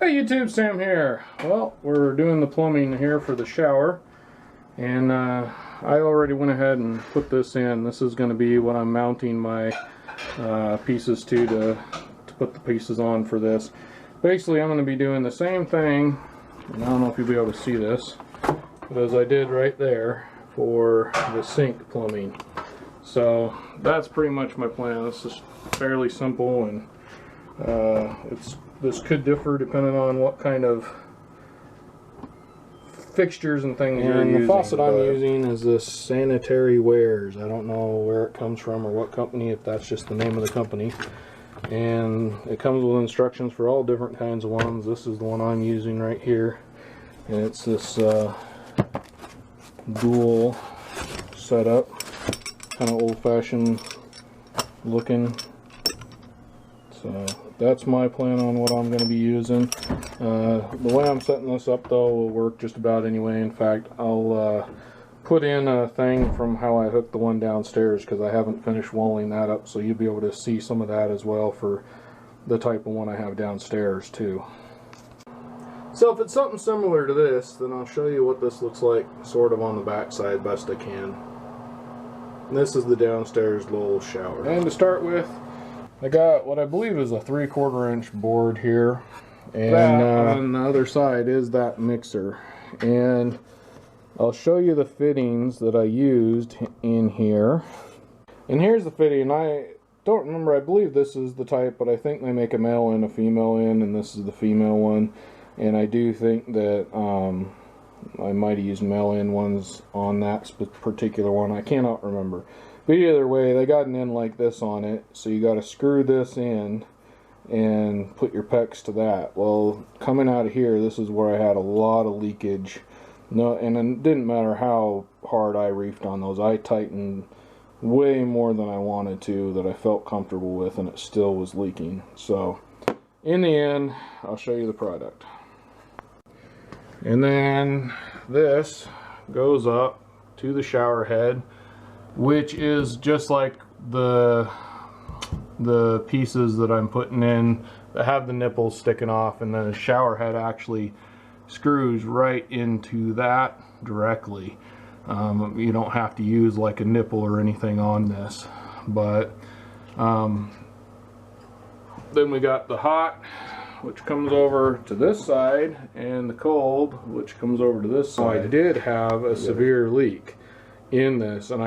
Hey YouTube, Sam here. Well, we're doing the plumbing here for the shower, and I already went ahead and put this in. This is going to be what I'm mounting my pieces to put the pieces on for this. Basically, I'm going to be doing the same thing, and I don't know if you'll be able to see this, but as I did right there for the sink plumbing. So that's pretty much my plan. This is fairly simple, and this could differ depending on what kind of fixtures and things you're using. The faucet I'm using is this Sanitary Wares. I don't know where it comes from or what company, if that's just the name of the company. And it comes with instructions for all different kinds of ones. This is the one I'm using right here. And it's this dual setup. Kind of old-fashioned looking. So that's my plan on what I'm going to be using. The way I'm setting this up though will work just about anyway. In fact, I'll put in a thing from how I hooked the one downstairs, because I haven't finished walling that up, so you'll be able to see some of that as well for the type of one I have downstairs too. So if it's something similar to this, then I'll show you what this looks like sort of on the back side best I can. And this is the downstairs little shower. And to start with, I got what I believe is a 3/4 inch board here, and on the other side is that mixer. And I'll show you the fittings that I used in here. And here's the fitting. I don't remember, I believe this is the type, but I think they make a male and a female in, and this is the female one. And I do think that I might have used male in ones on that particular one. I cannot remember. But either way, they got an end like this on it, so you got to screw this in and put your pecs to that. Well, coming out of here, this is where I had a lot of leakage. No, and it didn't matter how hard I reefed on those. I tightened way more than I wanted to, that I felt comfortable with, and it still was leaking. So, in the end, I'll show you the product. And then this goes up to the shower head, which is just like the pieces that I'm putting in that have the nipples sticking off, and then the shower head actually screws right into that directly. You don't have to use like a nipple or anything on this. But then we got the hot, which comes over to this side, and the cold, which comes over to this side. I did have a severe leak in this, and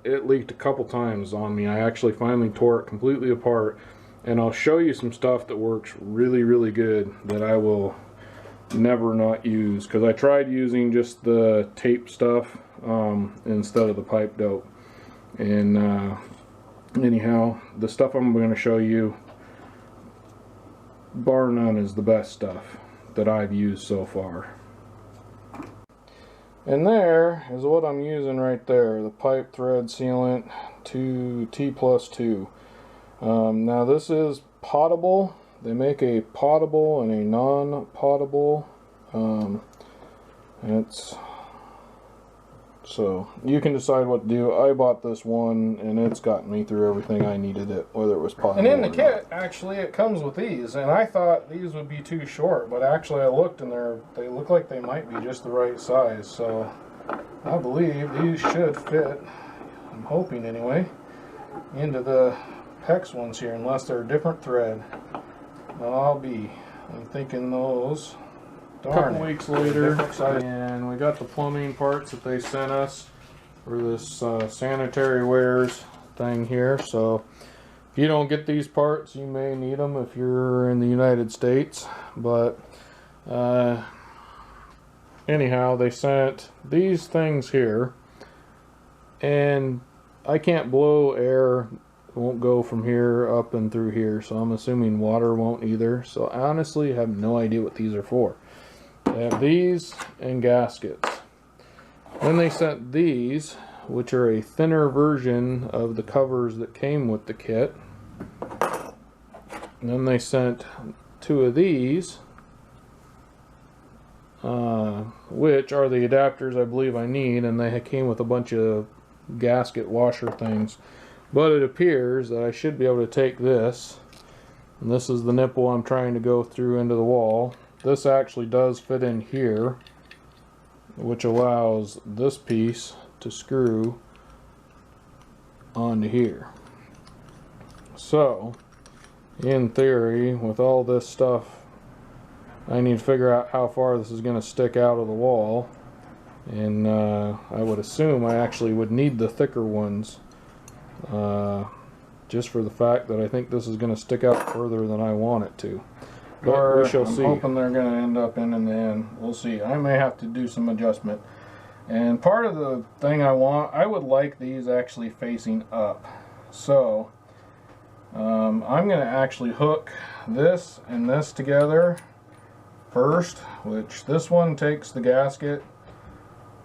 it leaked a couple times on me. I actually finally tore it completely apart, and I'll show you some stuff that works really, really good that I will never not use, because I tried using just the tape stuff instead of the pipe dope. And anyhow, the stuff I'm going to show you, bar none, is the best stuff that I've used so far. And there is what I'm using right there, the pipe thread sealant to T+2. Now this is potable. They make a potable and a non-potable. So you can decide what to do. I bought this one, and it's gotten me through everything I needed it, whether it was potable. And in the kit, actually, it comes with these, and I thought these would be too short, but actually I looked, and they look like they might be just the right size. So I believe these should fit, I'm hoping anyway, into the PEX ones here, unless they're a different thread. Well, I'm thinking those. A couple weeks later, and we got the plumbing parts that they sent us for this Sanitary Wares thing here. So if you don't get these parts, you may need them if you're in the United States. But anyhow, they sent these things here, and I can't blow air. It won't go from here up and through here, so I'm assuming water won't either. So I honestly have no idea what these are for. They have these and gaskets. Then they sent these, which are a thinner version of the covers that came with the kit. And then they sent 2 of these, which are the adapters I believe I need, and they came with a bunch of gasket washer things. But it appears that I should be able to take this And this is the nipple I'm trying to go through into the wall. This actually does fit in here, which allows this piece to screw onto here. So, in theory, with all this stuff, I need to figure out how far this is going to stick out of the wall. And I would assume I actually would need the thicker ones, just for the fact that I think this is going to stick out further than I want it to. But we shall see. I'm hoping they're going to end up in the end. We'll see. I may have to do some adjustment. And part of the thing I would like these actually facing up. So I'm going to actually hook this and this together first, which this one takes the gasket.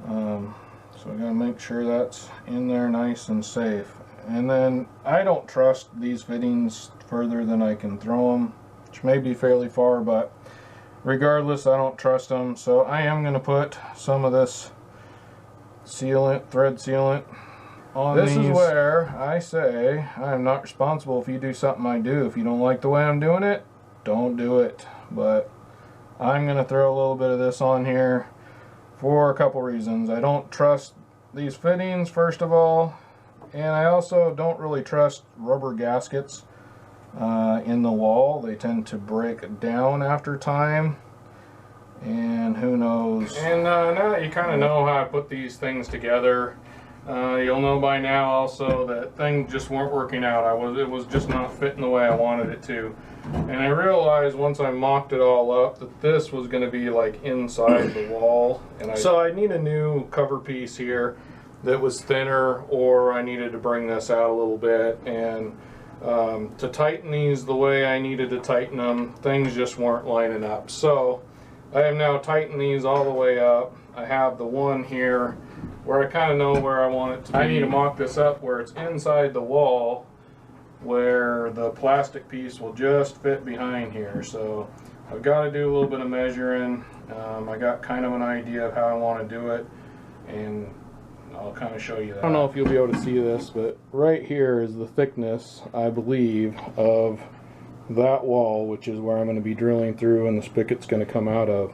So I gotta make sure that's in there nice and safe. And then I don't trust these fittings further than I can throw them, which may be fairly far, but regardless, I don't trust them. So I am going to put some of this sealant, thread sealant, on these. This is where I say I am not responsible if you do something I do. If you don't like the way I'm doing it, don't do it. But I'm going to throw a little bit of this on here for a couple reasons. I don't trust these fittings, first of all, and I also don't really trust rubber gaskets in the wall. They tend to break down after time, and who knows. And now that you kind of know how I put these things together, you'll know by now also that things just weren't working out. It was just not fitting the way I wanted it to. And I realized once I mocked it all up that this was going to be like inside the wall. So I need a new cover piece here that was thinner, or I needed to bring this out a little bit. And to tighten these the way I needed to tighten them, things just weren't lining up. So I have now tightened these all the way up. I have the one here where I kind of know where I want it to be. I need to mock this up where it's inside the wall, where the plastic piece will just fit behind here. So I've got to do a little bit of measuring. I got kind of an idea of how I want to do it, and I'll kind of show you that. I don't know if you'll be able to see this, but right here is the thickness, I believe, of that wall, which is where I'm going to be drilling through and the spigot's going to come out of.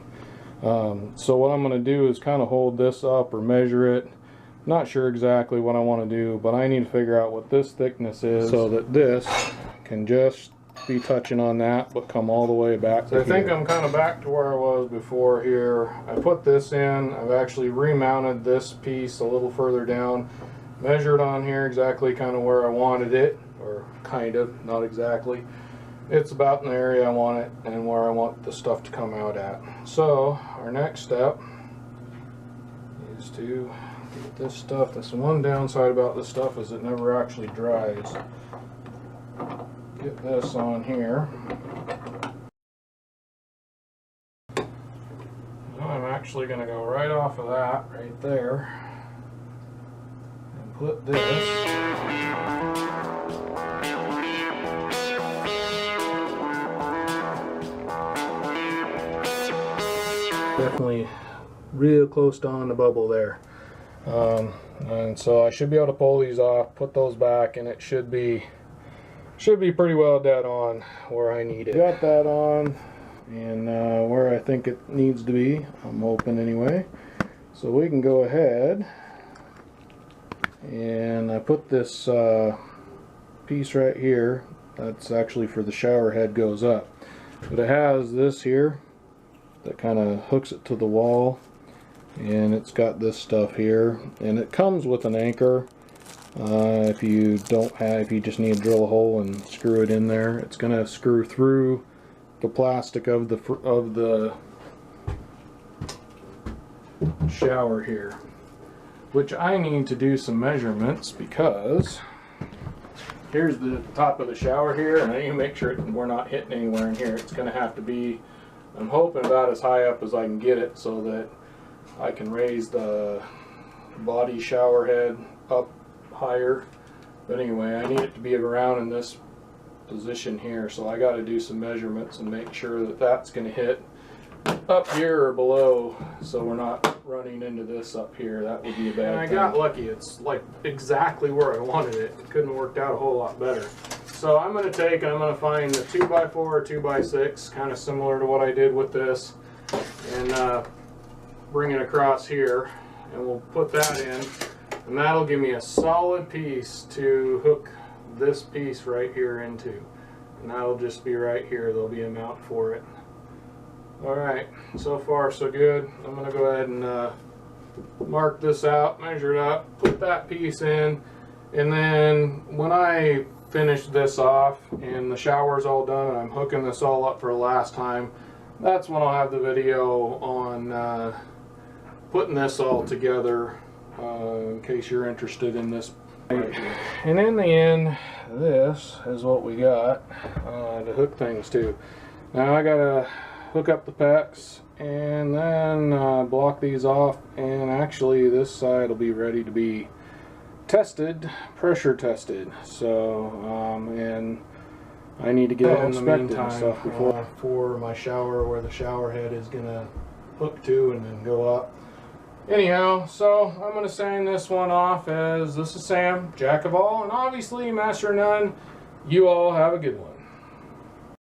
So what I'm going to do is kind of hold this up or measure it. Not sure exactly what I want to do, but I need to figure out what this thickness is so that this can just be touching on that but come all the way back to here. I think I'm kind of back to where I was before here. I put this in. I've actually remounted this piece a little further down, measured on here exactly kind of where I wanted it, or kind of, not exactly. It's about in the area I want it and where I want the stuff to come out at. So our next step is to get this stuff. That's the one downside about this stuff, is it never actually dries. Get this on here. I'm actually going to go right off of that right there and put this. Definitely real close to on the bubble there. And so I should be able to pull these off, put those back, and it should be pretty well dead on where I need it. Got that on, and where I think it needs to be, I'm open anyway. So we can go ahead, and I put this piece right here. That's actually for the shower head goes up. But it has this here that kind of hooks it to the wall, and it's got this stuff here, and it comes with an anchor. If you just need to drill a hole and screw it in there, it's going to screw through the plastic of the shower here, which I need to do some measurements, because here's the top of the shower here, and I need to make sure we're not hitting anywhere in here. It's going to have to be, I'm hoping, about as high up as I can get it so that I can raise the body shower head up higher. But anyway, I need it to be around in this position here, so I got to do some measurements and make sure that that's going to hit up here or below, so we're not running into this up here. That would be a bad thing. I got lucky. It's like exactly where I wanted it. It couldn't have worked out a whole lot better. so I'm going to find a 2x4 or 2x6, kind of similar to what I did with this, and bring it across here, and we'll put that in, and that'll give me a solid piece to hook this piece right here into, and that'll just be right here. There'll be a mount for it. Alright, so far so good. I'm going to go ahead and mark this out, measure it up, put that piece in, and then when I finish this off and the shower's all done and I'm hooking this all up for the last time, that's when I'll have the video on putting this all together, in case you're interested in this. And in the end, this is what we got to hook things to. Now I gotta hook up the pecs and then block these off, and actually this side will be ready to be tested, pressure tested. So and I need to get it in the meantime stuff before for my shower, where the shower head is gonna hook to and then go up. Anyhow, so I'm gonna sign this one off as this is Sam, Jack of all and obviously master of none. You all have a good one.